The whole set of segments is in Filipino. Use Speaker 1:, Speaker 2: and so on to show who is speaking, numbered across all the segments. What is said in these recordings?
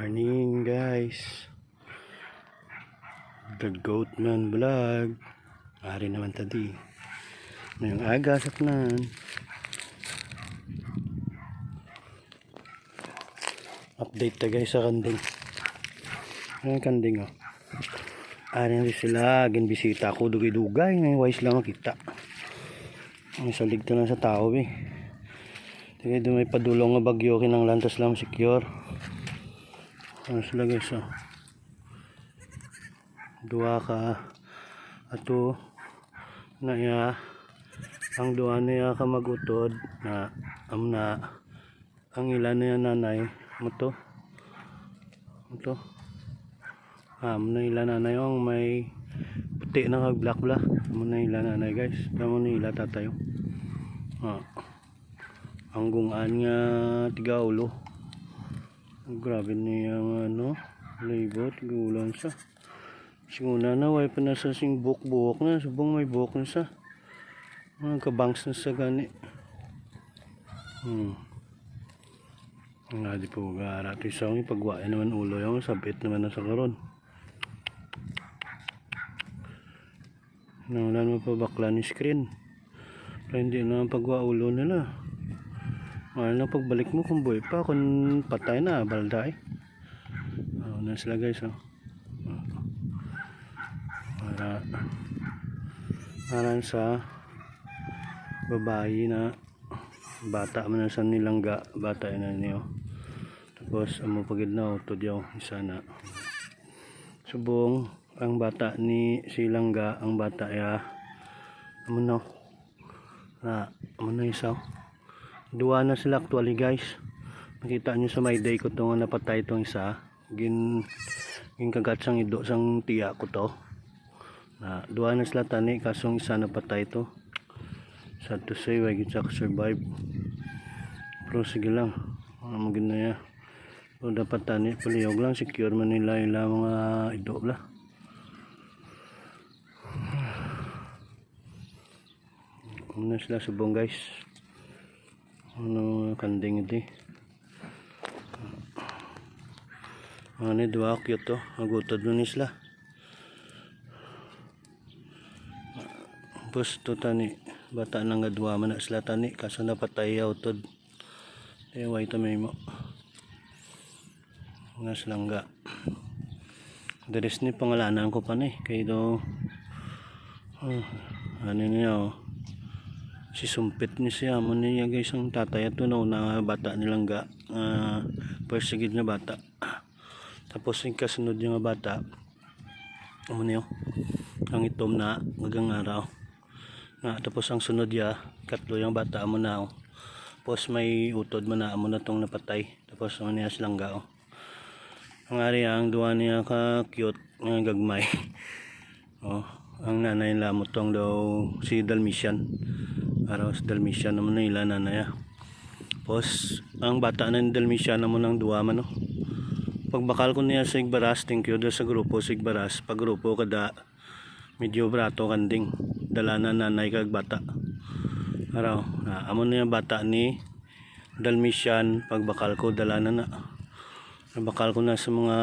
Speaker 1: Morning guys, The Goatman Vlog. Ari naman tadi ngayong aga sa tanan. Update ta guys sa kanding. Ang kanding oh. Ari na sila, ginbisita ko dugay-dugay, may wise lang makita. Ang salig to lang sa tao eh. Tigay doon may padulong nga bagyo kinang lantas lang secure. Ano sila guys oh. Dua ka ato na ya ang dua niya ka magutod na amna ang ilan niya nanay mo to amna ilan nanay ang may puti na kag black black amna ilan nanay guys kamo ni ila tatayo ang gungan nga tiga ulo grabe niya ano libot gulan sa singuna na way pa na sa sing buhok na subong may buhok na sa mga kabangs na sa gani nga di po gara ito isang ipagwain naman ulo yung sabit naman na sa karon nangulan mo pa bakla ni screen pero hindi na pagwa ulo nila mahal na pagbalik mo kung buhay pa kung patay na balda na sila guys aran sa babae na bata man sa nilangga bata na niyo tapos amo pagid na utod yaw isa na subong ang bata ni silangga ang bata ya amo no na amo na isa duwa na sila actually guys nakita nyo sa my day ko to nga napatay tong isa gin kagat sang ido sang tiya ko to na duwa na sila tani kasong isa napatay to sad to say why gid sa survive pero sige lang magin na ya so dapat tani palihog lang secure man nila ila mga ido bla na sila subong guys ano kanding iti ano dua cute to agutod nun isla tapos to tani bata nang gadwa man na sila tani kaso napatay utod way to may mo nga silangga deres ni pangalanan ko pa ni kay do ano niya si sumpit ni siya mo niya guys ang tatay ato na bata nilangga first sigid na bata tapos yung kasunod yung bata ano niyo ang itom na magang araw na tapos ang sunod ya katlo yung bata mo na tapos may utod mo na tong napatay tapos ano niya silangga ang ari ang duwa niya ka cute nga gagmay ang nanay lamot tong daw si Dalmatian araw si Dalmatian naman na ila nanay tapos ang bata na ni Dalmatian naman ang duwa man pagbakal ko niya sa Igbaras thank you sa grupo sa Igbaras pag grupo kada medyo brato kanding dala na nanay kag bata araw amo na yung bata ni Dalmatian pagbakal ko dala na nabakal ko na sa mga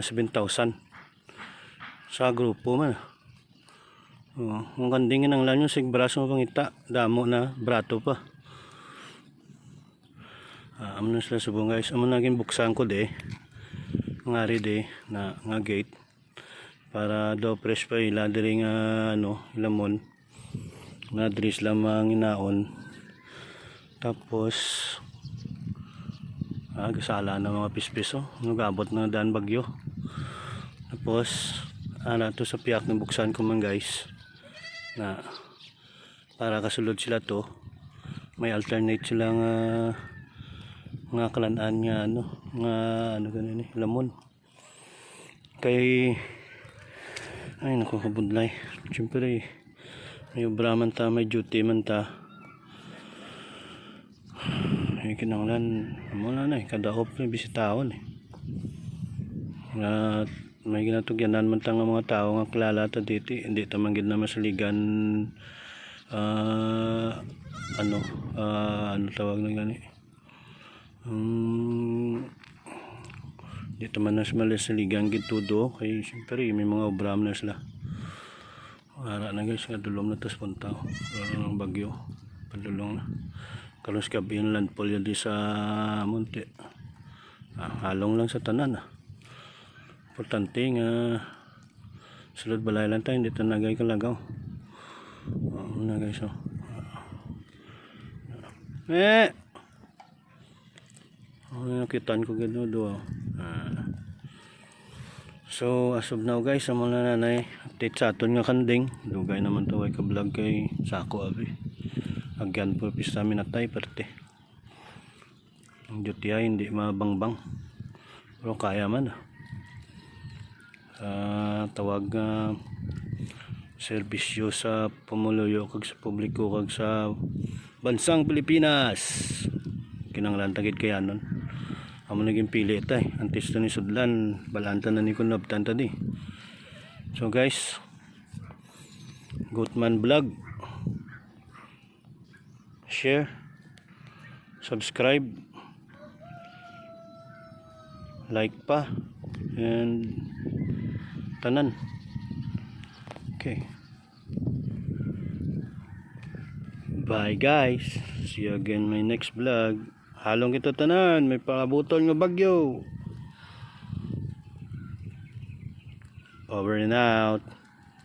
Speaker 1: 7,000 sa grupo man ang kandingin ang lanyo sa Igbaras mo pangita damo na brato pa amo na sila subong guys amo naging buksan ko ngari na nga gate para do fresh pa ila diri nga ilamon na dris lamang inaon tapos gasala na mga pispis nagabot na daan bagyo tapos to sa piyak ng buksan ko man guys na para kasulod sila to may alternate sila nga kalanaan nga ganun lamon kay ay naku kabudlay siyempre may obra man ta may duty man ta ay kinanglan muna na kadaop na bisitaon at may ginatugyanan man ta nga mga tao nga kilala ta dito hindi ta man gid na masaligan ano tawag na gani Dito man nas malas saligang gitudo kay siyempre may mga obram na sila. Ara na guys nga dulom na tas punta. Ang bagyo. Padulong na. Kalos kabin landfall yun di sa Munti. Halong lang sa tanan. Importante nga sulod balay lang tayo dito nagay kalagaw. Na guys oh. Nakitaan ko gano'n doon. So as of now guys, sa mga nanay update sa aton nga kanding dugay naman to ay ka-vlog kay Sako abi agyan po pista minatay parte ang duty ay hindi mabangbang pero kaya man tawag serbisyo sa pamuluyo kag sa publiko kag sa bansang Pilipinas kinanglan tagid kaya nun amo naging pili tay antes to ni sudlan balanta na ni kunabtan tadi. So guys, Goatman Vlog, share, subscribe, like pa and tanan. Okay, bye guys, see you again my next vlog. Halong kita tanan, may pakabutol nga bagyo. Over and out.